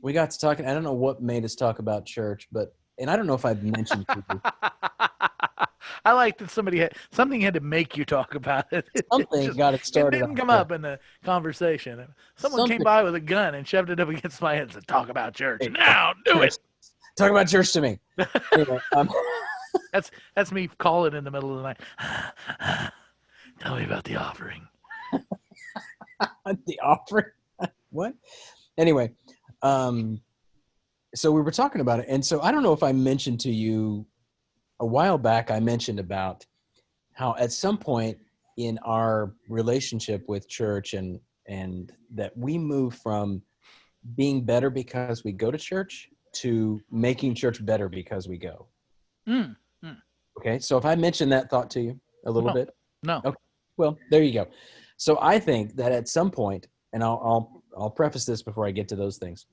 we got to talking. I don't know what made us talk about church, and I don't know if I've mentioned to you. I like that something had to make you talk about it. Something got it It started didn't off come there. up in the conversation. Someone came Something. by with a gun and shoved it up against my head and said, "Talk about church Hey, talk now, do about it." church. Talk about church to me. Anyway, That's me calling in the middle of the night. Tell me about the offering. the offering. What? Anyway, um, so we were talking about it, and so I don't know if I mentioned to you a while back. I mentioned about how at some point in our relationship with church and that we move from being better because we go to church to making church better because we go. Mm, mm. Okay, so if I mentioned that thought to you a little No, bit, no. okay, well there you go. So I think that at some point, and I'll preface this before I get to those things,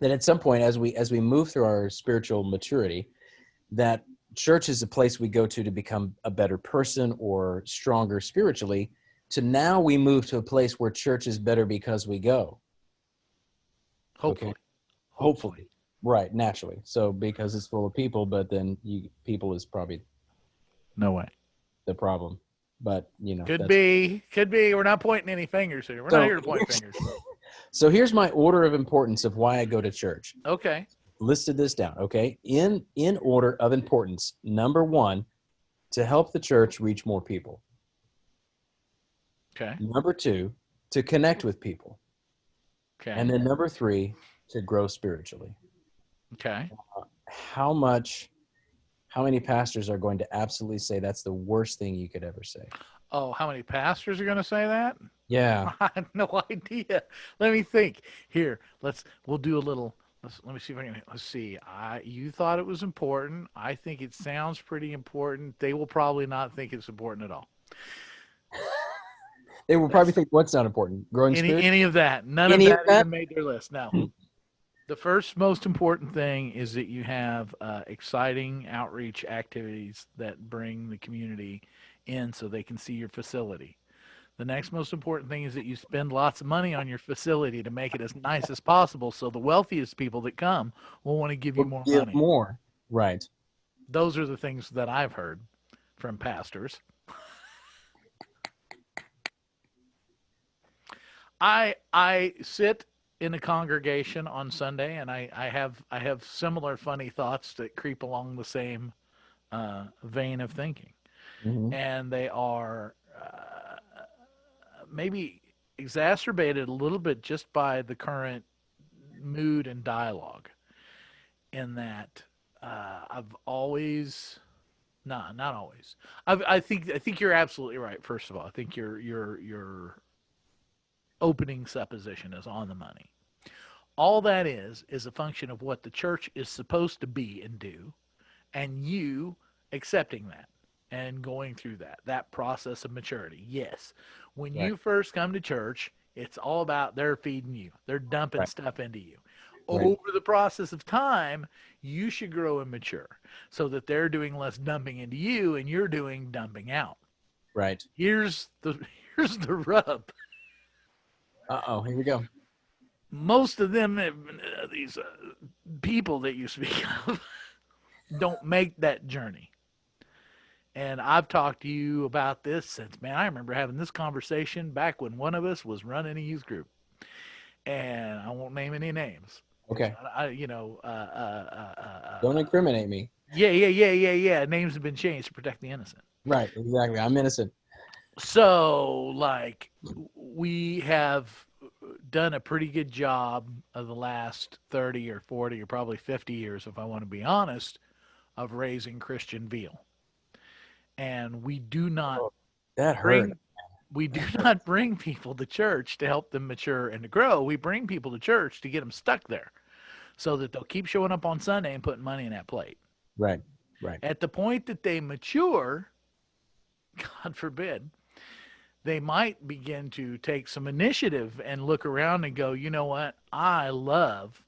that at some point as we move through our spiritual maturity, that church is a place we go to become a better person or stronger spiritually. To now we move to a place where church is better because we go. Okay, Hopefully, hopefully. hopefully, right, naturally. So because it's full of people, but then people is probably No way. the problem. But Could that's be. Could be. We're not pointing any fingers here. We're not so. here to point fingers. So here's my order of importance of why I go to church. Okay. Listed this down, okay? In order of importance. Number one, to help the church reach more people. Okay. Number two, to connect with people. Okay. And then number three, to grow spiritually. Okay. How many pastors are going to absolutely say that's the worst thing you could ever say? Oh, how many pastors are going to say that? Yeah. I have no idea. Let me think. Here, we'll do a little. Let me see if I can. Let's see. You thought it was important. I think it sounds pretty important. They will probably not think it's important at all. They will probably That's think what's not important? Growing spirit? any of that. None of Any of that that? even made their list. No. The first most important thing is that you have exciting outreach activities that bring the community in so they can see your facility. The next most important thing is that you spend lots of money on your facility to make it as nice as possible so the wealthiest people that come will want to give you Will more give money. more. Right. Those are the things that I've heard from pastors. I sit in a congregation on Sunday and I have similar funny thoughts that creep along the same vein of thinking. Mm-hmm. And they are maybe exacerbated a little bit just by the current mood and dialogue. In that, I've always, nah, not always. I think you're absolutely right. First of all, I think your opening supposition is on the money. All that is a function of what the church is supposed to be and do, and you accepting that and going through that process of maturity. Yes, when Right. you first come to church, it's all about they're feeding you, they're dumping Right. stuff into you. Right. Over the process of time, you should grow and mature so that they're doing less dumping into you and you're doing dumping out. Right. Here's the here's the rub. Uh-oh, here we go. Most of them, these people that you speak of, don't make that journey. And I've talked to you about this since, man, I remember having this conversation back when one of us was running a youth group. And I won't name any names because Okay. uh, Don't incriminate me. yeah. Names have been changed to protect the innocent. Right. Exactly. I'm innocent. So, like, we have done a pretty good job of the last 30 or 40 or probably 50 years, if I want to be honest, of raising Christian veal. And Oh, that hurt. bring we do not bring people to church to help them mature and to grow. We bring people to church to get them stuck there so that they'll keep showing up on Sunday and putting money in that plate. Right. Right. At the point that they mature, God forbid, they might begin to take some initiative and look around and go, you know what? I love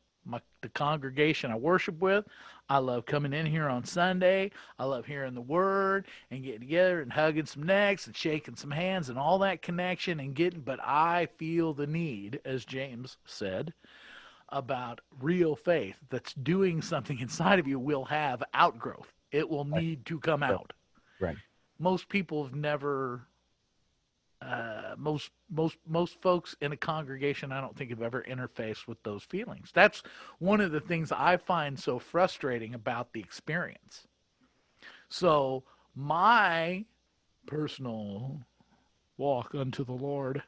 the congregation I worship with. I love coming in here on Sunday. I love hearing the word and getting together and hugging some necks and shaking some hands and all that connection and getting, but I feel the need, as James said, about real faith that's doing something inside of you will have outgrowth. It will Right. need to come Right. out. Right. Most people have never most folks in a congregation I don't think have ever interfaced with those feelings. That's one of the things I find so frustrating about the experience. So my personal walk unto the Lord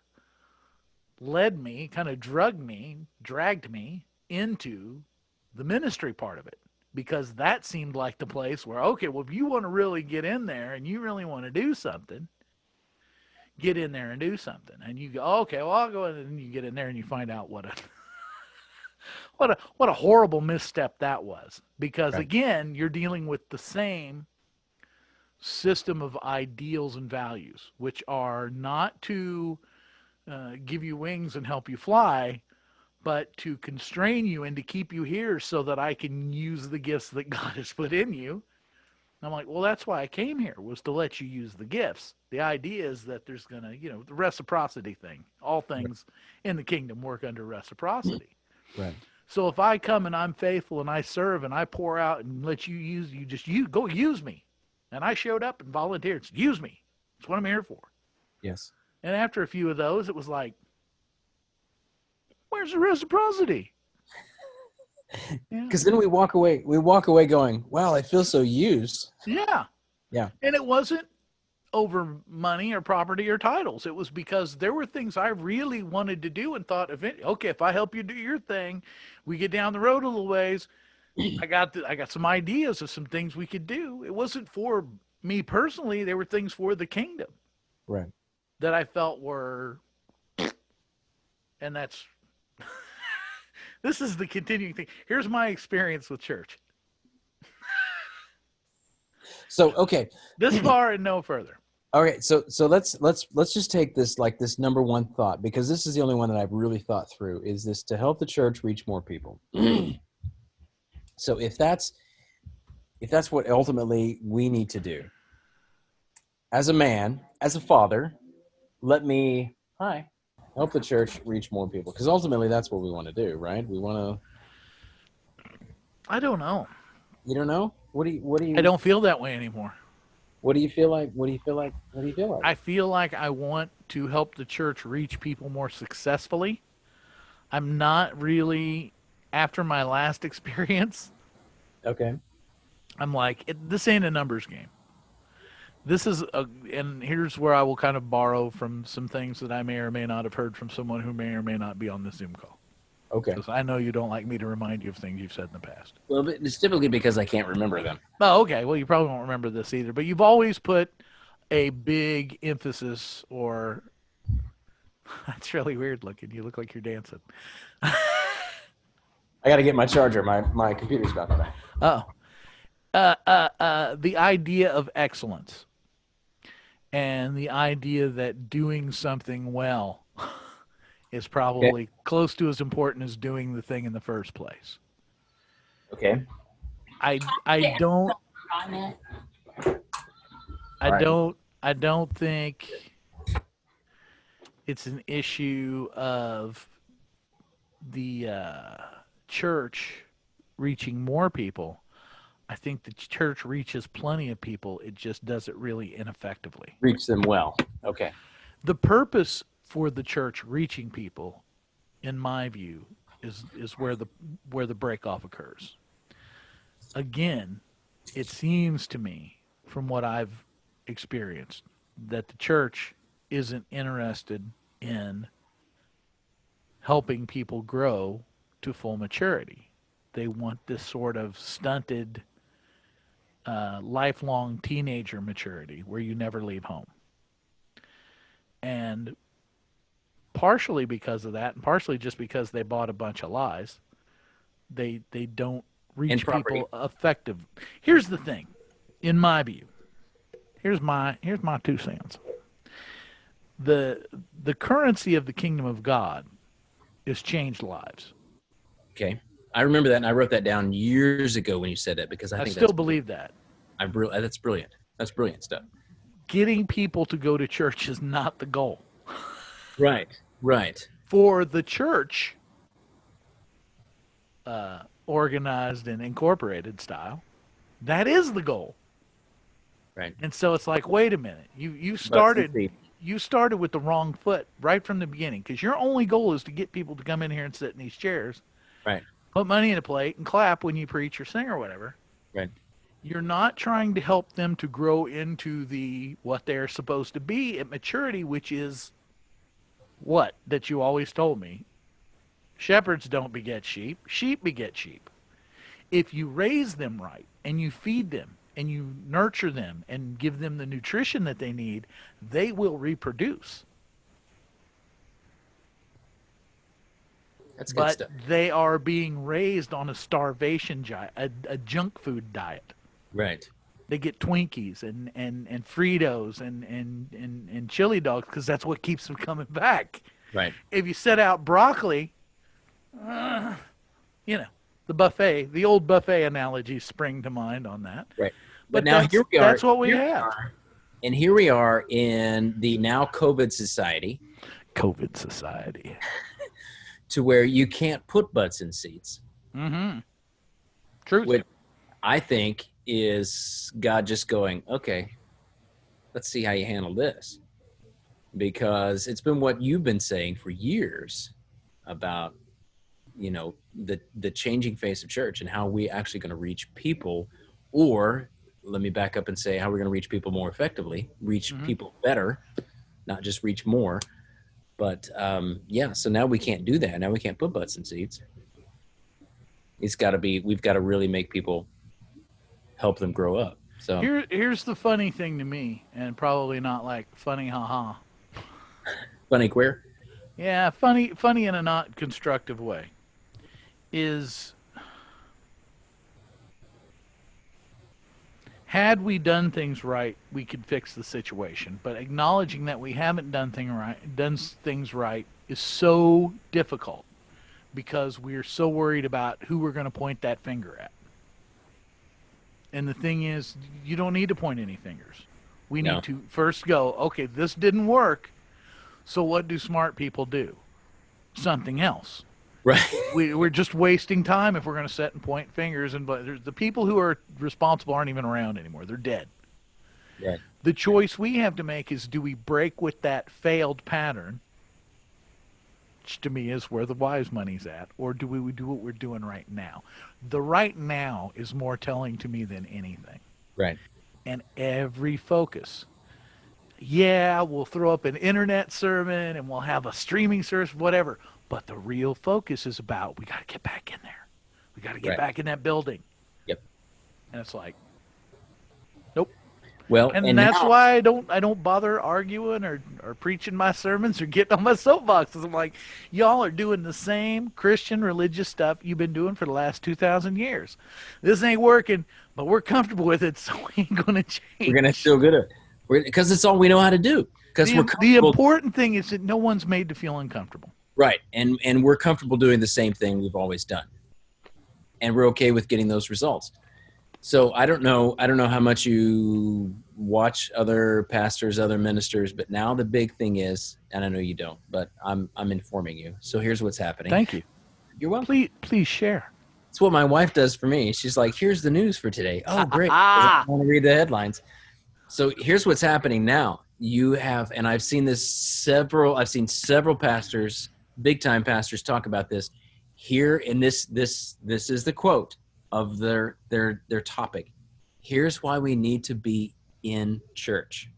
led me, kind of dragged me into the ministry part of it, because that seemed like the place where, okay, well, if you want to really get in there and you really want to do something, get in there and do something. And you go, okay, well, I'll go in, and you get in there and you find out what a what a horrible misstep that was. Because Right. again, you're dealing with the same system of ideals and values, which are not to give you wings and help you fly, but to constrain you and to keep you here so that I can use the gifts that God has put in you. I'm like, well, that's why I came here, was to let you use the gifts. The idea is that there's going to, the reciprocity thing. All things in the kingdom work under reciprocity. Right. So if I come and I'm faithful and I serve and I pour out and let you use, you go use me. And I showed up and volunteered. Use me. That's what I'm here for. Yes. And after a few of those, it was like, where's the reciprocity? Yeah. Because then we walk away. We walk away going, "Wow, I feel so used." Yeah. Yeah. And it wasn't over money or property or titles. It was because there were things I really wanted to do and thought, okay, if I help you do your thing, we get down the road a little ways. I got some ideas of some things we could do. It wasn't for me personally. They were things for the kingdom Right. that I felt were, and that's this is the continuing thing. Here's my experience with church. So okay. This far and no further. All right. So let's just take this, like, this number one thought, because this is the only one that I've really thought through, is this to help the church reach more people. So if that's what ultimately we need to do, as a man, as a father, let me help the church reach more people, because ultimately that's what we want to do, right? We want to. I don't know. You don't know? I don't feel that way anymore. What do you feel like? What do you feel like? What do you feel like? I feel like I want to help the church reach people more successfully. I'm not really, after my last experience, Okay. I'm like, this ain't a numbers game. And here's where I will kind of borrow from some things that I may or may not have heard from someone who may or may not be on the Zoom call. Okay. Because I know you don't like me to remind you of things you've said in the past. Well, but it's typically because I can't remember them. Oh, okay. Well, you probably won't remember this either, but you've always put a big emphasis, or that's really weird looking. You look like you're dancing. I got to get my charger. My computer's about to die. The idea of excellence and the idea that doing something well is probably close to as important as doing the thing in the first place. Okay. I don't I don't think it's an issue of the church reaching more people. I think the church reaches plenty of people. It just does it really ineffectively. Reach them well. Okay. The purpose for the church reaching people, in my view, is where the break off occurs. Again, it seems to me, from what I've experienced, that the church isn't interested in helping people grow to full maturity. They want this sort of stunted, lifelong teenager maturity where you never leave home. And partially because of that, and partially just because they bought a bunch of lies, they don't reach people effective. Here's the thing, in my view. Here's my 2 cents. The currency of the kingdom of God is changed lives. Okay. I remember that, and I wrote that down years ago when you said that, because I think still believe that. That's brilliant. That's brilliant stuff. Getting people to go to church is not the goal. Right. Right. For the church organized and incorporated style. That is the goal. Right. And so it's like, wait a minute, Butts and seats. you started with the wrong foot right from the beginning, because your only goal is to get people to come in here and sit in these chairs, Right. put money in a plate, and clap when you preach or sing or whatever. Right. You're not trying to help them to grow into the what they're supposed to be at maturity, which is what that you always told me. Shepherds don't beget sheep, sheep beget sheep. If you raise them right and you feed them and you nurture them and give them the nutrition that they need, they will reproduce. That's good But stuff. they are being raised on a starvation diet, a junk food diet. Right. They get Twinkies and Fritos and chili dogs because that's what keeps them coming back. Right. If you set out broccoli, uh, you know, the buffet, the old buffet analogies spring to mind on that. Right. But But now here we are. that's what we Here have. And here we are in the now COVID society, COVID society. to where you can't put butts in seats. Mm-hmm. Truth. Which I think is God just going, okay, let's see how you handle this. Because it's been what you've been saying for years about, you know, the changing face of church and how we actually going to reach people, or let me back up and say how we're going to reach people more effectively, reach people better, not just reach more. But yeah, so now we can't do that. Now we can't put butts in seats. It's got to be, we've got to really make people, help them grow up. So Here's the funny thing to me, and probably not like funny, haha. funny queer. Yeah, funny in a not constructive way. Is had we done things right, we could fix the situation. But acknowledging that we haven't done things right is so difficult because we're so worried about who we're going to point that finger at. And the thing is, you don't need to point any fingers. We No. need to first go, okay, this didn't work. So what do smart people do? Something else. Right. We're just wasting time if we're going to sit and point fingers. And but the people who are responsible aren't even around anymore. They're dead. Right. The choice we have to make is, do we break with that failed pattern, which to me is where the wise money's at, or do we do what we're doing right now? The right now is more telling to me than anything. Right. And every focus. Yeah, we'll throw up an internet sermon and we'll have a streaming service, whatever. But the real focus is about, we got to get back in there. We got to get Right. back in that building. Yep. And it's like, nope. Well, And that's why I don't bother arguing or preaching my sermons or getting on my soapboxes. I'm like, y'all are doing the same Christian religious stuff you've been doing for the last 2,000 years. This ain't working, but we're comfortable with it, so we ain't going to change. we're gonna feel good at it because it's all we know how to do. Because we're The comfortable. important thing is that no one's made to feel uncomfortable. Right. And we're comfortable doing the same thing we've always done. And we're okay with getting those results. So I don't know how much you watch other pastors, other ministers, but now the big thing is, and I know you don't, but I'm informing you. So here's what's happening. Thank you. You're welcome. Please share. It's what my wife does for me. She's like, here's the news for today. Oh, great. 'Cause I want to read the headlines. So here's what's happening now. You have, and I've seen several pastors, big time pastors, talk about this here. And this is the quote of their topic. Here's why we need to be in church.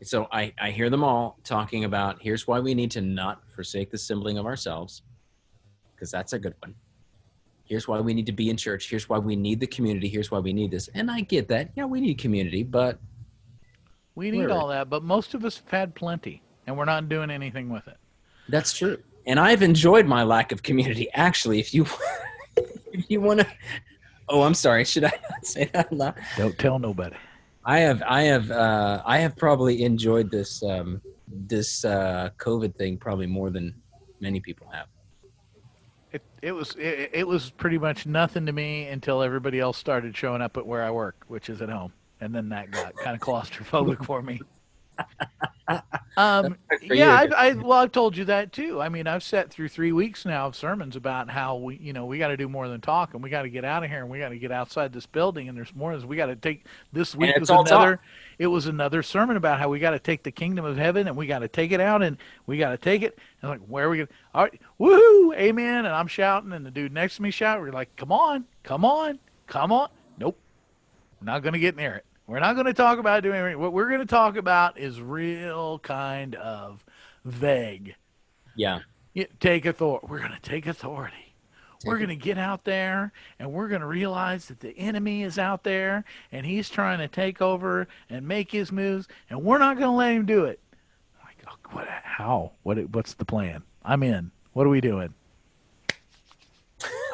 So I hear them all talking about, here's why we need to not forsake the assembling of ourselves, because that's a good one. Here's why we need to be in church. Here's why we need the community. Here's why we need this. And I get that. Yeah, we need community, but We need all that, but most of us have had plenty, and we're not doing anything with it. that's true. And I've enjoyed my lack of community. Actually, if you want to, oh, I'm sorry. Should I not say that loud? Don't tell nobody. I have probably enjoyed this COVID thing probably more than many people have. It was pretty much nothing to me until everybody else started showing up at where I work, which is at home, and then that got kind of claustrophobic for me. you, I Yeah, guess. I've told you that too. I mean, I've sat through 3 weeks now of sermons about how we got to do more than talk, and we got to get out of here, and we got to get outside this building, and there's more. We got to take. This And week it's was all talk. another. It was another sermon about how we got to take the kingdom of heaven, and we got to take it out, and we got to take it. And like, where are we going? All right, woohoo, amen! And I'm shouting, and the dude next to me shouting. We're like, come on, come on, come on. Nope, we're not going to get near it. We're not going to talk about doing anything. What we're going to talk about is real kind of vague. Yeah. Take authority. We're going to take authority. We're Take going it. to get out there and we're going to realize that the enemy is out there and he's trying to take over and make his moves and we're not going to let him do it. Like, oh, what? How? What's the plan? I'm in. What are we doing?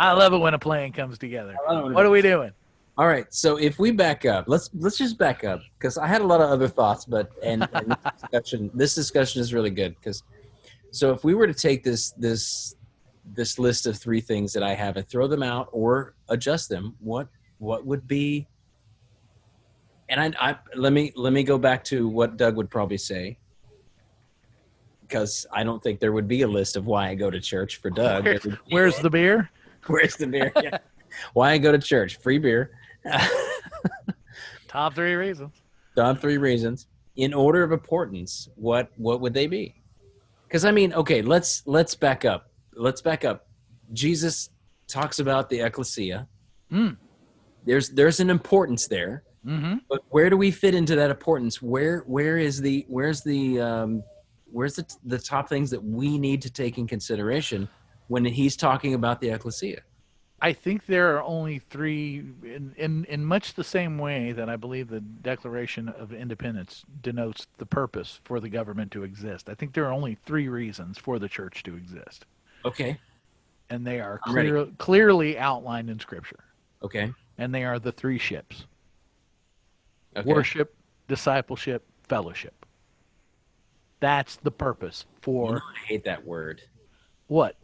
I love it when a plan comes together. What are we doing? All right. So if we back up, let's just back up because I had a lot of other thoughts, but and this discussion is really good because so if we were to take this list of three things that I have and throw them out or adjust them, what would be? And I let me go back to what Doug would probably say because I don't think there would be a list of why I go to church for Doug. Where's the beer? Where's the beer? Yeah. Why I go to church? Free beer. Top 3 reasons. Top 3 reasons. In order of importance, what would they be? Because I mean, okay, let's back up. Let's back up. Jesus talks about the ecclesia. Mm. There's an importance there, Mm-hmm. but where do we fit into that importance? Where's the top things that we need to take in consideration when he's talking about the ecclesia? I think there are only 3, in much the same way that I believe the Declaration of Independence denotes the purpose for the government to exist. I think there are only 3 reasons for the church to exist. Okay. And they are I'm ready. clearly outlined in Scripture. Okay. And they are the 3 ships: Okay. worship, discipleship, fellowship. That's the purpose for. You know, I hate that word. What?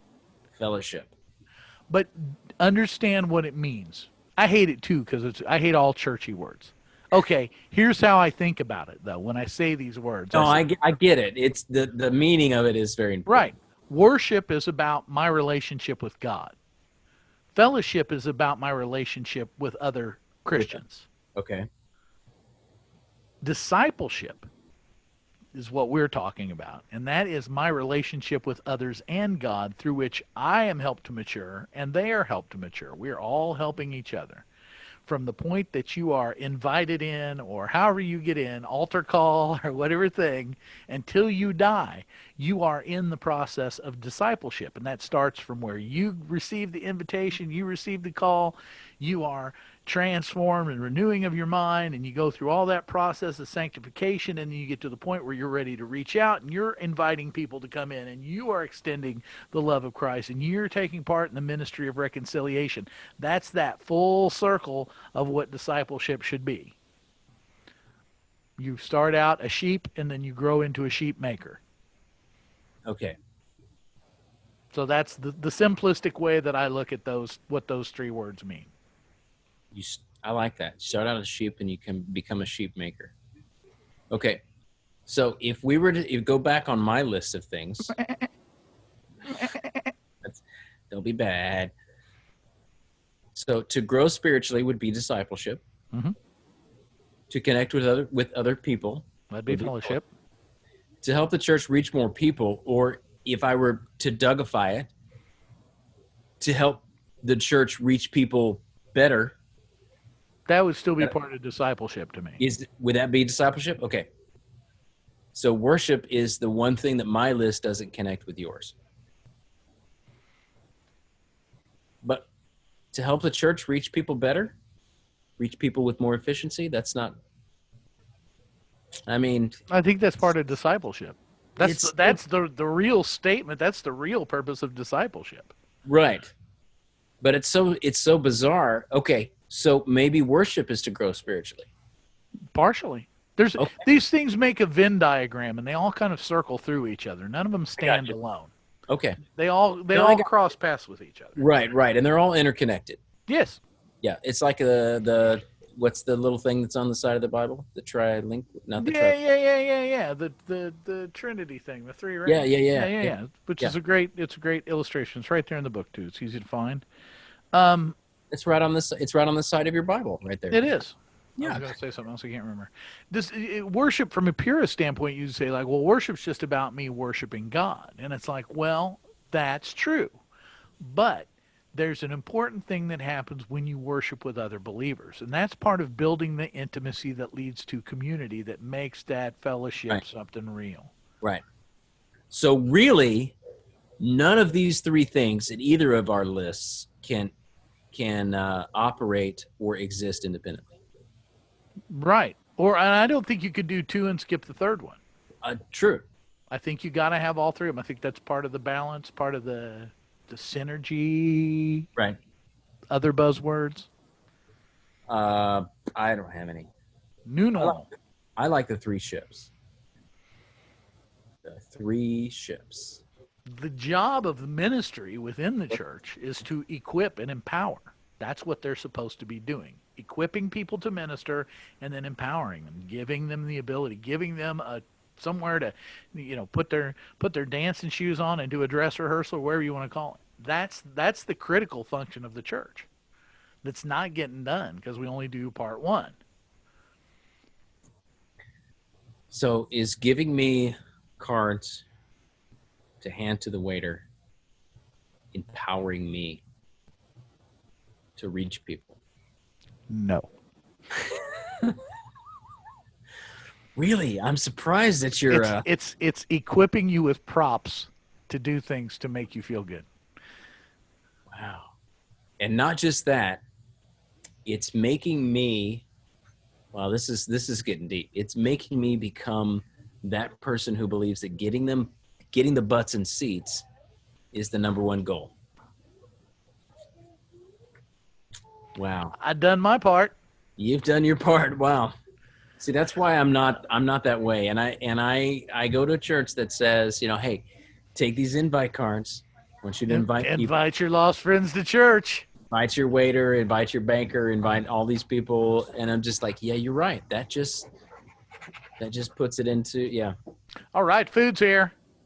Fellowship. But understand what it means. I hate it too because I hate all churchy words. Okay, here's how I think about it though. When I say these words, No, I get it. It's the meaning of it is very important. Right. Worship is about my relationship with God. Fellowship is about my relationship with other Christians. Okay. Discipleship is what we're talking about, and that is my relationship with others and God through which I am helped to mature and they are helped to mature. We are all helping each other. From the point that you are invited in or however you get in, altar call or whatever thing, until you die, you are in the process of discipleship. And that starts from where you receive the invitation, you receive the call, you are transformed and renewing of your mind, and you go through all that process of sanctification, and then you get to the point where you're ready to reach out and you're inviting people to come in and you are extending the love of Christ and you're taking part in the ministry of reconciliation. That's that full circle of what discipleship should be. You start out a sheep and then you grow into a sheep maker. Okay. So that's the simplistic way that I look at what those 3 words mean. I like that. Start out as a sheep and you can become a sheep maker. Okay. So if we were to go back on my list of things, don't be bad. So to grow spiritually would be discipleship. Mm-hmm. To connect with other people. That'd be fellowship. To help the church reach more people, or if I were to Dougify it, to help the church reach people better. That would still be part of discipleship to me. Would that be discipleship? Okay. So worship is the one thing that my list doesn't connect with yours. But to help the church reach people better, reach people with more efficiency, that's not. I mean, I think that's part of discipleship. That's the real statement. That's the real purpose of discipleship. Right. But it's so bizarre. Okay. So maybe worship is to grow spiritually. Partially. These things make a Venn diagram, and they all kind of circle through each other. None of them stand alone. Okay. They all cross paths with each other. Right, and they're all interconnected. Yes. Yeah, it's like the what's the little thing that's on the side of the Bible? The trilink, not the tri. Yeah. The Trinity thing, the three Yeah, rings. yeah, yeah, yeah, Yeah. Which yeah. is it's a great illustration. It's right there in the book too. It's easy to find. Um, It's right on this. It's right on the side of your Bible, right there. it is. I was Yeah, going to say something else. I can't remember. Worship from a purist standpoint, you say like, well, worship's just about me worshiping God, and it's like, well, that's true, but there's an important thing that happens when you worship with other believers, and that's part of building the intimacy that leads to community that makes that right, fellowship something real. right. So really, none of these three things in either of our lists can operate or exist independently. Right. And I don't think you could do two and skip the third one. True. I think you got to have all three of them. I think that's part of the balance, part of the synergy. Right. Other buzzwords. I don't have any. New I like, normal. I like the three ships. The three ships. The job of the ministry within the church is to equip and empower. That's what they're supposed to be doing. Equipping people to minister and then empowering them, giving them the ability, giving them somewhere to put their dancing shoes on and do a dress rehearsal or whatever you want to call it. That's the critical function of the church. That's not getting done because we only do part one. So is giving me cards to hand to the waiter empowering me to reach people? No. Really? I'm surprised that you're It's equipping you with props to do things to make you feel good. wow. And not just that, it's making me, well, this is getting deep. It's making me become that person who believes that getting the butts in seats is the number one goal. Wow. I done my part. You've done your part. Wow. See, that's why I'm not that way. And I go to a church that says, hey, take these invite cards. I want you to invite people. Invite your lost friends to church. Invite your waiter, invite your banker, invite all these people. And I'm just like, yeah, you're right. That just puts it into, yeah. All right, food's here.